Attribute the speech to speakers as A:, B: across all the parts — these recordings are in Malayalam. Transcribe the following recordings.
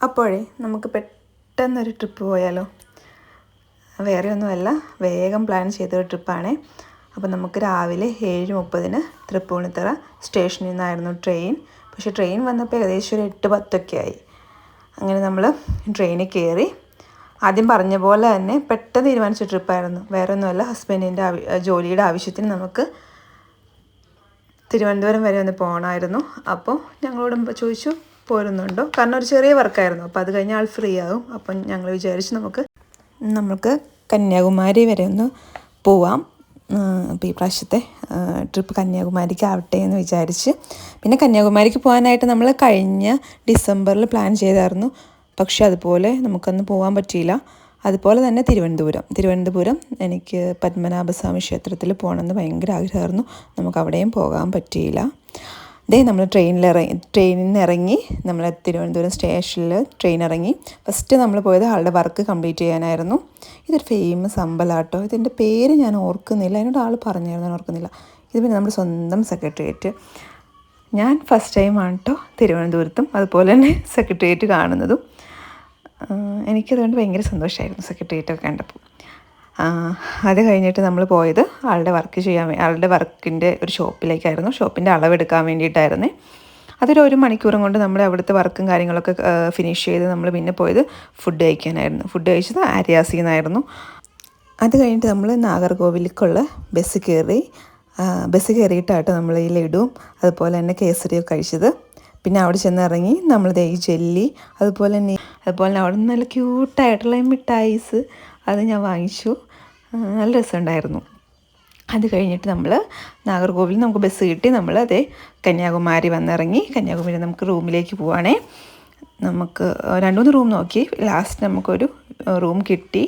A: അപ്പോഴേ നമുക്ക് പെട്ടെന്നൊരു ട്രിപ്പ് പോയാലോ? വേറെ ഒന്നുമല്ല, വേഗം പ്ലാൻ ചെയ്തൊരു ട്രിപ്പാണ്. അപ്പോൾ നമുക്ക് രാവിലെ 7:30 തൃപ്പൂണിത്തുറ സ്റ്റേഷനിൽ നിന്നായിരുന്നു ട്രെയിൻ. പക്ഷേ ട്രെയിൻ വന്നപ്പോൾ ഏകദേശം ഒരു 8:10 ആയി. അങ്ങനെ നമ്മൾ ട്രെയിനിൽ കയറി. ആദ്യം പറഞ്ഞ പോലെ തന്നെ പെട്ടെന്ന് തീരുമാനിച്ച ട്രിപ്പായിരുന്നു. വേറെ ഒന്നുമല്ല, ഹസ്ബൻഡിൻ്റെ ജോലിയുടെ ആവശ്യത്തിന് നമുക്ക് തിരുവനന്തപുരം വരെ ഒന്ന് പോകണമായിരുന്നു. അപ്പോൾ ഞങ്ങളോട് ചോദിച്ചു പോരുന്നുണ്ടോ, കാരണം ഒരു ചെറിയ വർക്കായിരുന്നു. അപ്പോൾ അത് കഴിഞ്ഞാൽ ആൾ ഫ്രീ ആകും. അപ്പം ഞങ്ങൾ വിചാരിച്ചു നമുക്ക് കന്യാകുമാരി വരെ ഒന്ന് പോവാം. അപ്പോൾ ഈ പ്രാവശ്യത്തെ ട്രിപ്പ് കന്യാകുമാരിക്ക് ആവട്ടെ എന്ന് വിചാരിച്ച്. പിന്നെ കന്യാകുമാരിക്ക് പോകാനായിട്ട് നമ്മൾ കഴിഞ്ഞ ഡിസംബറിൽ പ്ലാൻ ചെയ്തായിരുന്നു. പക്ഷേ അതുപോലെ നമുക്കന്ന് പോകാൻ പറ്റിയില്ല. അതുപോലെ തന്നെ തിരുവനന്തപുരം എനിക്ക് പത്മനാഭസ്വാമി ക്ഷേത്രത്തിൽ പോകണമെന്ന് ഭയങ്കര ആഗ്രഹമായിരുന്നു. നമുക്ക് അവിടെയും പോകാൻ പറ്റിയില്ല. നമ്മൾ ട്രെയിനിൽ നിന്ന് ഇറങ്ങി നമ്മൾ തിരുവനന്തപുരം സ്റ്റേഷനിൽ ട്രെയിൻ ഇറങ്ങി. ഫസ്റ്റ് നമ്മൾ പോയത് ആളുടെ വർക്ക് കംപ്ലീറ്റ് ചെയ്യാനായിരുന്നു. ഇതൊരു ഫേമസ് അമ്പലമാട്ടോ. ഇതിൻ്റെ പേര് ഞാൻ ഓർക്കുന്നില്ല, എന്നോട് ആൾ പറഞ്ഞായിരുന്നു, ഞാൻ ഓർക്കുന്നില്ല. ഇത് പിന്നെ നമ്മുടെ സ്വന്തം സെക്രട്ടേറിയറ്റ്. ഞാൻ ഫസ്റ്റ് ടൈമാണ് കേട്ടോ തിരുവനന്തപുരത്തും അതുപോലെ തന്നെ സെക്രട്ടേറിയറ്റ് കാണുന്നതും. എനിക്കതുകൊണ്ട് ഭയങ്കര സന്തോഷമായിരുന്നു സെക്രട്ടേറിയറ്റൊക്കെ കണ്ടപ്പോൾ. അത് കഴിഞ്ഞിട്ട് നമ്മൾ പോയത് ആളുടെ വർക്കിൻ്റെ ഒരു ഷോപ്പിലേക്കായിരുന്നു. ഷോപ്പിൻ്റെ അളവെടുക്കാൻ വേണ്ടിയിട്ടായിരുന്നേ. അതൊരു 1 മണിക്കൂറും കൊണ്ട് നമ്മൾ അവിടുത്തെ വർക്കും കാര്യങ്ങളൊക്കെ ഫിനിഷ് ചെയ്ത് നമ്മൾ പിന്നെ പോയത് ഫുഡ് കഴിക്കാനായിരുന്നു. ഫുഡ് കഴിച്ചത് ആര്യാസിൽ നിന്നായിരുന്നു. അത് കഴിഞ്ഞിട്ട് നമ്മൾ നാഗർകോവിലേക്കുള്ള ബസ് കയറിയിട്ടാട്ടോ നമ്മൾ ഈ ലഡുവും അതുപോലെ തന്നെ കേസരിയൊക്കെ കഴിച്ചത്. പിന്നെ അവിടെ ചെന്ന് ഇറങ്ങി നമ്മൾ ഈ ജെല്ലി അതുപോലെ തന്നെ അവിടെ നിന്ന് നല്ല ക്യൂട്ടായിട്ടുള്ള മിഠായിസ് അത് ഞാൻ വാങ്ങിച്ചു. നല്ല രസമുണ്ടായിരുന്നു. അത് കഴിഞ്ഞിട്ട് നമ്മൾ നാഗർകോവിലിൽ നമുക്ക് ബസ് കിട്ടി. നമ്മൾ കന്യാകുമാരി വന്നിറങ്ങി. കന്യാകുമാരി നമുക്ക് റൂമിലേക്ക് പോവുകയാണേ. നമുക്ക് 2-3 റൂം നോക്കി. ലാസ്റ്റ് നമുക്കൊരു റൂം കിട്ടി.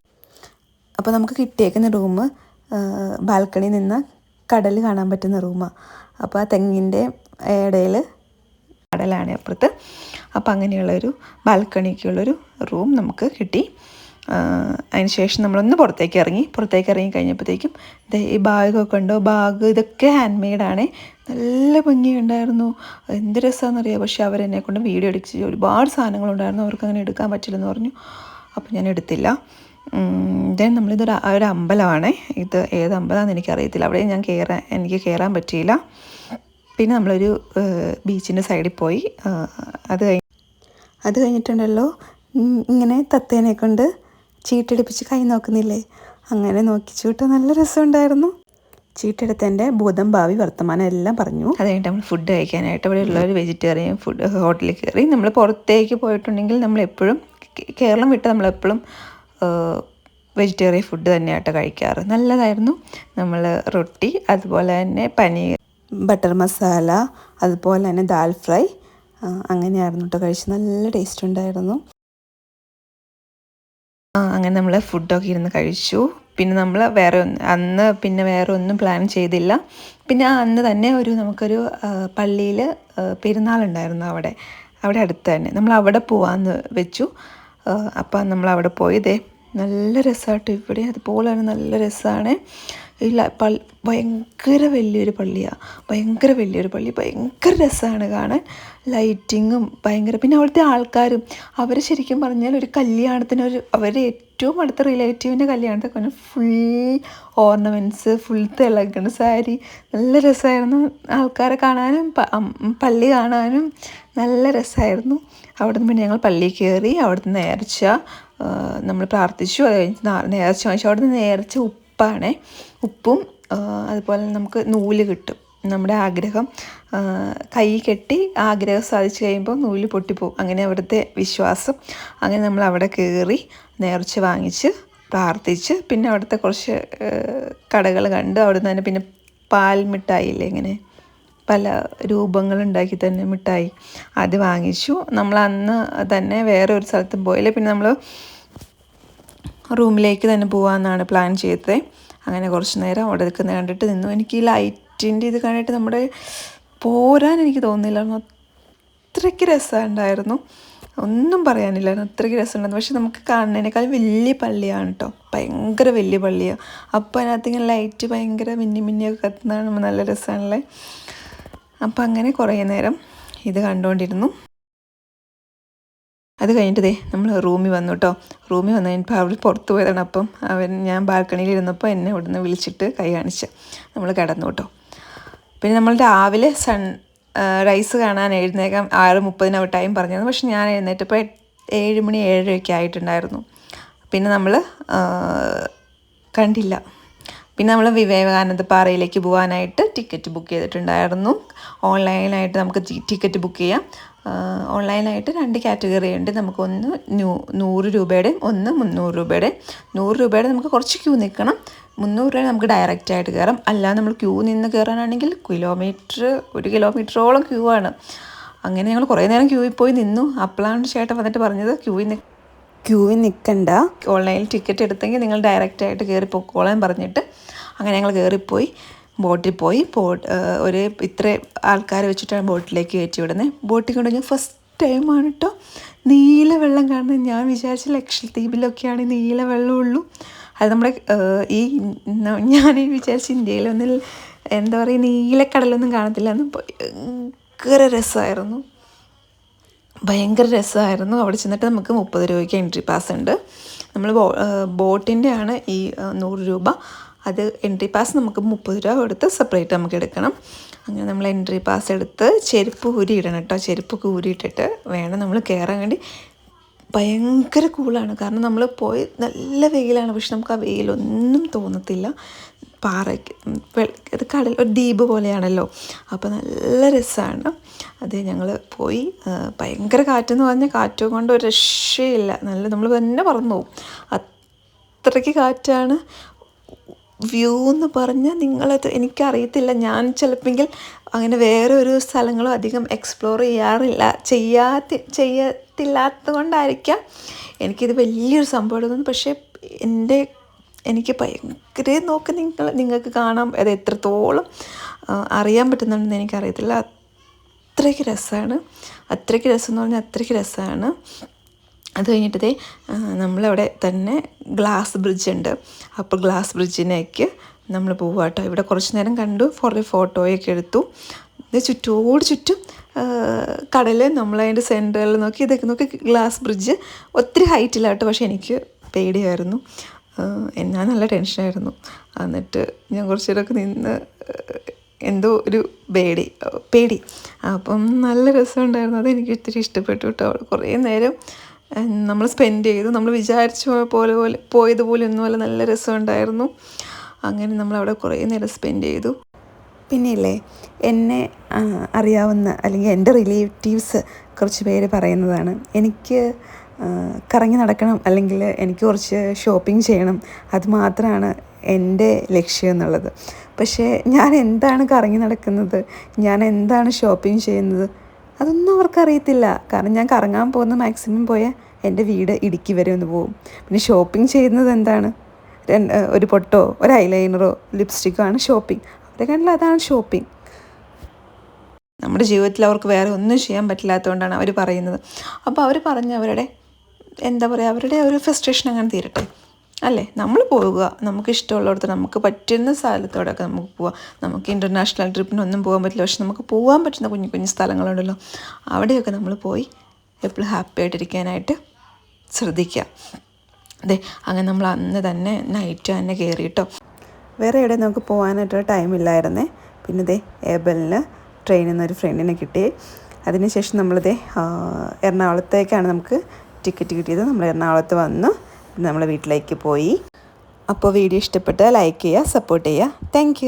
A: അപ്പോൾ നമുക്ക് കിട്ടിയേക്കുന്ന റൂം ബാൽക്കണിയിൽ നിന്ന് കടൽ കാണാൻ പറ്റുന്ന റൂമാണ്. അപ്പോൾ ആ തെങ്ങിൻ്റെ ഇടയിൽ കടലാണ് അപ്പുറത്ത്. അപ്പോൾ അങ്ങനെയുള്ളൊരു ബാൽക്കണിക്കുള്ളൊരു റൂം നമുക്ക് കിട്ടി. അതിന് ശേഷം നമ്മളൊന്ന് പുറത്തേക്ക് ഇറങ്ങി കഴിഞ്ഞപ്പോഴത്തേക്കും ഈ ബാഗൊക്കെ ഉണ്ടോ, ഇതൊക്കെ ഹാൻഡ് മെയ്ഡാണ്. നല്ല ഭംഗിയുണ്ടായിരുന്നു. എന്ത് രസമാണെന്നറിയാം. പക്ഷേ അവരെന്നെ കൊണ്ട് വീഡിയോ എടുത്ത് ഒരുപാട് സാധനങ്ങളുണ്ടായിരുന്നു. അവർക്ക് അങ്ങനെ എടുക്കാൻ പറ്റില്ലെന്ന് പറഞ്ഞു. അപ്പോൾ ഞാൻ എടുത്തില്ല. ഒരു അമ്പലമാണ്. ഇത് ഏത് അമ്പലമാണെന്ന് എനിക്കറിയത്തില്ല. അവിടെ എനിക്ക് കയറാൻ പറ്റിയില്ല. പിന്നെ നമ്മളൊരു ബീച്ചിൻ്റെ സൈഡിൽ പോയി. അത് കഴിഞ്ഞിട്ടുണ്ടല്ലോ, ഇങ്ങനെ തത്തേനെ കൊണ്ട് ചീട്ടെടുപ്പിച്ച് കൈ നോക്കുന്നില്ലേ, അങ്ങനെ നോക്കിച്ചു. നല്ല രസമുണ്ടായിരുന്നു. ചീട്ടെടുത്തതിൻ്റെ ഭൂതം ഭാവി വർത്തമാനം എല്ലാം പറഞ്ഞു. അത് കഴിഞ്ഞിട്ട് നമ്മൾ ഫുഡ് കഴിക്കാനായിട്ട് ഇവിടെ ഉള്ളൊരു വെജിറ്റേറിയൻ ഫുഡ് ഹോട്ടലിൽ കയറി. നമ്മൾ പുറത്തേക്ക് പോയിട്ടുണ്ടെങ്കിൽ നമ്മളെപ്പോഴും കേരളം വിട്ട് നമ്മളെപ്പോഴും വെജിറ്റേറിയൻ ഫുഡ് തന്നെയായിട്ട് കഴിക്കാറ്. നല്ലതായിരുന്നു. നമ്മൾ റൊട്ടി, അതുപോലെ തന്നെ പനീർ ബട്ടർ മസാല, അതുപോലെ തന്നെ ദാൽ ഫ്രൈ, അങ്ങനെയായിരുന്നു കേട്ടോ കഴിച്ച്. നല്ല ടേസ്റ്റ് ഉണ്ടായിരുന്നു. അങ്ങനെ നമ്മൾ ഫുഡൊക്കെ ഇരുന്ന് കഴിച്ചു. പിന്നെ നമ്മൾ വേറെ ഒന്നും പ്ലാൻ ചെയ്തില്ല. പിന്നെ അന്ന് തന്നെ നമുക്കൊരു പള്ളിയിൽ പെരുന്നാളുണ്ടായിരുന്നു. അവിടെ അടുത്ത് തന്നെ നമ്മൾ അവിടെ പോകാമെന്ന് വെച്ചു. അപ്പം നമ്മൾ അവിടെ പോയി. നല്ല രസമായിട്ട് ഇവിടെ അതുപോലെ തന്നെ നല്ല രസമാണ്. ഭയങ്കര വലിയൊരു പള്ളിയാണ്. ഭയങ്കര രസമാണ് കാണാൻ. ലൈറ്റിങ്ങും പിന്നെ അവിടുത്തെ ആൾക്കാരും അവർ ശരിക്കും പറഞ്ഞാൽ ഒരു കല്യാണത്തിന് അവരുടെ ഏറ്റവും അടുത്ത റിലേറ്റീവിൻ്റെ കല്യാണത്തിന് ഫുൾ ഓർണമെൻറ്റ്സ്, ഫുൾ തിളങ്ങുന്ന സാരി. നല്ല രസമായിരുന്നു. ആൾക്കാരെ കാണാനും പള്ളി കാണാനും നല്ല രസമായിരുന്നു. അവിടുന്ന് പിന്നെ ഞങ്ങൾ പള്ളിയിൽ കയറി. അവിടുന്ന് നേർച്ച നമ്മൾ പ്രാർത്ഥിച്ചു. അത് കഴിഞ്ഞ് നേർച്ച വാങ്ങിച്ചു. അവിടുന്ന് നേർച്ച ഉപ്പും അതുപോലെ നമുക്ക് നൂല് കിട്ടും. നമ്മുടെ ആഗ്രഹം കൈ കെട്ടി ആഗ്രഹം സാധിച്ചു കഴിയുമ്പോൾ നൂല് പൊട്ടിപ്പോവും. അങ്ങനെ അവിടുത്തെ വിശ്വാസം. അങ്ങനെ നമ്മൾ അവിടെ കയറി നേർച്ച വാങ്ങിച്ച് പ്രാർത്ഥിച്ച് പിന്നെ അവിടുത്തെ കുറച്ച് കടകൾ കണ്ട്. അവിടുന്ന് തന്നെ പിന്നെ പാൽ മിഠായില്ലേ, ഇങ്ങനെ പല രൂപങ്ങളുണ്ടാക്കി തന്നെ മിഠായി, അത് വാങ്ങിച്ചു. നമ്മൾ അന്ന് തന്നെ വേറെ ഒരു സ്ഥലത്തും പോയില്ല. പിന്നെ നമ്മൾ റൂമിലേക്ക് തന്നെ പോകാമെന്നാണ് പ്ലാൻ ചെയ്തത്. അങ്ങനെ കുറച്ച് നേരം അവിടെ നിൽക്കുന്നത് കണ്ടിട്ട് നിന്നു. എനിക്ക് ഈ ലൈറ്റിൻ്റെ ഇത് കണ്ടിട്ട് നമ്മുടെ പോരാൻ എനിക്ക് തോന്നുന്നില്ല. അത്രയ്ക്ക് രസമുണ്ടായിരുന്നു. ഒന്നും പറയാനില്ലായിരുന്നു. അത്രയ്ക്ക് രസമുണ്ടായിരുന്നു. പക്ഷെ നമുക്ക് കാണുന്നതിനേക്കാൾ വലിയ പള്ളിയാണ് കേട്ടോ. ഭയങ്കര വലിയ പള്ളിയാണ്. അപ്പോൾ അതിനകത്ത് ഇങ്ങനെ ലൈറ്റ് ഭയങ്കര മിന്നിയൊക്കെ കത്തുന്നതാണ്. നല്ല രസമാണല്ലേ. അപ്പം അങ്ങനെ കുറേ നേരം ഇത് കണ്ടുകൊണ്ടിരുന്നു. അത് കഴിഞ്ഞിട്ട് നമ്മൾ റൂമിൽ വന്നു കേട്ടോ. റൂമിൽ വന്നു കഴിഞ്ഞപ്പോൾ അവർ പുറത്ത് പോയതാണ്. അപ്പം ഞാൻ ബാൽക്കണിയിൽ ഇരുന്നപ്പോൾ എന്നെ ഇവിടുന്ന് വിളിച്ചിട്ട് കൈ കാണിച്ച് നമ്മൾ കിടന്നു കേട്ടോ. പിന്നെ നമ്മൾ രാവിലെ റൈസ് കാണാൻ എഴുന്നേക്കാം 6:30 ടൈം പറഞ്ഞത്. പക്ഷെ ഞാൻ എഴുന്നേറ്റപ്പോൾ 7 മണി 7:30 ആയിട്ടുണ്ടായിരുന്നു. പിന്നെ നമ്മൾ കണ്ടില്ല. പിന്നെ നമ്മൾ വിവേകാനന്ദ പാറയിലേക്ക് പോകാനായിട്ട് ടിക്കറ്റ് ബുക്ക് ചെയ്തിട്ടുണ്ടായിരുന്നു. ഓൺലൈനായിട്ട് നമുക്ക് ടിക്കറ്റ് ബുക്ക് ചെയ്യാം. ഓൺലൈനായിട്ട് 2 കാറ്റഗറി ഉണ്ട്. നമുക്കൊന്ന് 100 രൂപയുടെയും ഒന്ന് 300 രൂപയുടെയും. 100 രൂപയുടെ നമുക്ക് കുറച്ച് ക്യൂ നിൽക്കണം. 300 രൂപ നമുക്ക് ഡയറക്റ്റായിട്ട് കയറാം. അല്ലാതെ നമ്മൾ ക്യൂ നിന്ന് കയറാനാണെങ്കിൽ 1 കിലോമീറ്ററോളം ക്യൂ ആണ്. അങ്ങനെ ഞങ്ങൾ കുറേ നേരം ക്യൂവിൽ പോയി നിന്നു. അപ്പോഴാണ് ചേട്ടൻ വന്നിട്ട് പറഞ്ഞത് ക്യൂവിൽ നിൽക്കണ്ട, ഓൺലൈനിൽ ടിക്കറ്റ് എടുത്തെങ്കിൽ നിങ്ങൾ ഡയറക്റ്റായിട്ട് കയറി പൊക്കോളാൻ പറഞ്ഞിട്ട് അങ്ങനെ ഞങ്ങൾ കയറിപ്പോയി. ബോട്ടിൽ പോയി. ഒരു ഇത്ര ആൾക്കാർ വെച്ചിട്ടാണ് ബോട്ടിലേക്ക് കയറ്റി വിടുന്നത്. ബോട്ടിൽ കൊണ്ടുപോയി ഫസ്റ്റ് ടൈമാണ് കേട്ടോ നീല വെള്ളം കാണുന്നത്. ഞാൻ വിചാരിച്ച ലക്ഷദ്വീപിലൊക്കെയാണ് നീല വെള്ളമുള്ളൂ. അത് നമ്മുടെ ഞാൻ വിചാരിച്ച ഇന്ത്യയിലൊന്നും എന്താ പറയുക നീലക്കടലൊന്നും കാണത്തില്ല എന്ന്. ഭയങ്കര രസമായിരുന്നു. അവിടെ ചെന്നിട്ട് നമുക്ക് 30 രൂപയ്ക്ക് എൻട്രി പാസ് ഉണ്ട്. നമ്മൾ ബോട്ടിൻ്റെ ആണ് ഈ 100 രൂപ. അത് എൻട്രി പാസ് നമുക്ക് 30 രൂപ കൊടുത്ത് സെപ്പറേറ്റ് നമുക്ക് എടുക്കണം. അങ്ങനെ നമ്മൾ എൻട്രി പാസ് എടുത്ത് ചെരുപ്പ് ഊരിയിടണം കേട്ടോ. ചെരുപ്പ് ഊരിയിട്ടിട്ട് വേണം നമ്മൾ കയറാൻ വേണ്ടി. ഭയങ്കര കൂളാണ്. കാരണം നമ്മൾ പോയി നല്ല വെയിലാണ്. പക്ഷെ നമുക്ക് ആ വെയിലൊന്നും തോന്നത്തില്ല. അത് കടൽ ഒരു ദ്വീപ് പോലെയാണല്ലോ. അപ്പോൾ നല്ല രസമാണ്. അത് ഞങ്ങൾ പോയി. ഭയങ്കര കാറ്റെന്ന് പറഞ്ഞാൽ കാറ്റ് കൊണ്ട് ഒരു രക്ഷയില്ല. നമ്മൾ തന്നെ പറന്നു പോകും. അത്രയ്ക്ക് കാറ്റാണ്. വ്യൂ എന്ന് പറഞ്ഞാൽ നിങ്ങളത് എനിക്കറിയത്തില്ല. ഞാൻ ചിലപ്പോൾ അങ്ങനെ വേറെ ഒരു സ്ഥലങ്ങളും അധികം എക്സ്പ്ലോർ ചെയ്യത്തില്ലാത്തത് കൊണ്ടായിരിക്കാം എനിക്കിത് വലിയൊരു സംഭവം എടുക്കുന്നു. പക്ഷേ എനിക്ക് ഭയങ്കര നിങ്ങൾക്ക് കാണാം അത് എത്രത്തോളം അറിയാൻ പറ്റുന്നുണ്ടെന്ന് എനിക്കറിയത്തില്ല. അത്രയ്ക്ക് രസമാണ്. അത്രയ്ക്ക് രസം എന്ന് പറഞ്ഞാൽ അത്രയ്ക്ക് രസമാണ്. അത് കഴിഞ്ഞിട്ട് നമ്മളവിടെ തന്നെ ഗ്ലാസ് ബ്രിഡ്ജ് ഉണ്ട്. അപ്പോൾ ഗ്ലാസ് ബ്രിഡ്ജിനേക്ക് നമ്മൾ പോവുക കേട്ടോ. ഇവിടെ കുറച്ച് നേരം കണ്ടു, ഫോട്ടോയൊക്കെ എടുത്തു. ഇത് ചുറ്റും കടൽ, നമ്മളതിൻ്റെ സെൻറ്ററിൽ നോക്കി ഇതൊക്കെ നോക്കി ഗ്ലാസ് ബ്രിഡ്ജ്. ഒത്തിരി ഹൈറ്റില്ല കേട്ടോ. പക്ഷേ എനിക്ക് പേടിയായിരുന്നു. ഞാൻ നല്ല ടെൻഷനായിരുന്നു. എന്നിട്ട് ഞാൻ കുറച്ച് നേരമൊക്കെ നിന്ന് എന്തോ ഒരു പേടി. അപ്പം നല്ല രസമുണ്ടായിരുന്നു. അതെനിക്ക് ഒത്തിരി ഇഷ്ടപ്പെട്ടു കേട്ടോ. കുറേ നേരം നമ്മൾ സ്പെൻഡ് ചെയ്തു. നമ്മൾ വിചാരിച്ച പോയതുപോലെ ഒന്നുമല്ല, നല്ല രസമുണ്ടായിരുന്നു. അങ്ങനെ നമ്മളവിടെ കുറേ നേരം സ്പെൻഡ് ചെയ്തു. പിന്നെയില്ലേ, എന്നെ അറിയാവുന്ന അല്ലെങ്കിൽ എൻ്റെ റിലേറ്റീവ്സ് കുറച്ച് പേര് പറയുന്നതാണ് എനിക്ക് കറങ്ങി നടക്കണം, അല്ലെങ്കിൽ എനിക്ക് കുറച്ച് ഷോപ്പിംഗ് ചെയ്യണം, അത് മാത്രമാണ് എൻ്റെ ലക്ഷ്യം എന്നുള്ളത്. പക്ഷേ ഞാൻ എന്താണ് കറങ്ങി നടക്കുന്നത്, ഞാൻ എന്താണ് ഷോപ്പിംഗ് ചെയ്യുന്നത്, അതൊന്നും അവർക്കറിയത്തില്ല. കാരണം ഞാൻ കറങ്ങാൻ പോകുന്ന മാക്സിമം പോയാൽ എൻ്റെ വീട് ഇടുക്കി വരെ ഒന്ന് പോകും. പിന്നെ ഷോപ്പിംഗ് ചെയ്യുന്നത് എന്താണ്, ഒരു പൊട്ടോ ഒരു ഐലൈനറോ ലിപ്സ്റ്റിക്കോ ആണ് ഷോപ്പിംഗ്. അവരെ കണ്ടില്ല, അതാണ് ഷോപ്പിംഗ്. നമ്മുടെ ജീവിതത്തിൽ അവർക്ക് വേറെ ഒന്നും ചെയ്യാൻ പറ്റില്ലാത്തതുകൊണ്ടാണ് അവർ പറയുന്നത്. അപ്പോൾ അവർ പറഞ്ഞ അവരുടെ അവരുടെ ഒരു ഫ്രസ്ട്രേഷൻ അങ്ങനെ തീരട്ടെ അല്ലേ. നമ്മൾ പോവുക, നമുക്ക് ഇഷ്ടമുള്ളിടത്ത് നമുക്ക് പറ്റുന്ന സ്ഥലത്തോടൊക്കെ നമുക്ക് പോവാം. നമുക്ക് ഇൻ്റർനാഷണൽ ട്രിപ്പിനൊന്നും പോകാൻ പറ്റില്ല, പക്ഷെ നമുക്ക് പോകാൻ പറ്റുന്ന കുഞ്ഞു കുഞ്ഞു സ്ഥലങ്ങളുണ്ടല്ലോ, അവിടെയൊക്കെ നമ്മൾ പോയി എപ്പോഴും ഹാപ്പി ആയിട്ടിരിക്കാനായിട്ട് ശ്രദ്ധിക്കുക. അങ്ങനെ നമ്മൾ അന്ന് തന്നെ നൈറ്റ് തന്നെ കയറിയിട്ടോ. വേറെ എവിടെ നമുക്ക് പോകാനായിട്ടൊരു ടൈമില്ലായിരുന്നേ. പിന്നെ ഏബലിന് ട്രെയിനിൽ നിന്ന് ഒരു ഫ്രണ്ടിനെ കിട്ടി. അതിനുശേഷം എറണാകുളത്തേക്കാണ് നമുക്ക് ടിക്കറ്റ് കിട്ടിയത്. നമ്മൾ എറണാകുളത്ത് വന്ന് നമ്മളെ വീട്ടിലേക്ക് പോയി. അപ്പോൾ വീഡിയോ ഇഷ്ടപ്പെട്ടാൽ ലൈക്ക് ചെയ്യുക, സപ്പോർട്ട് ചെയ്യുക. താങ്ക്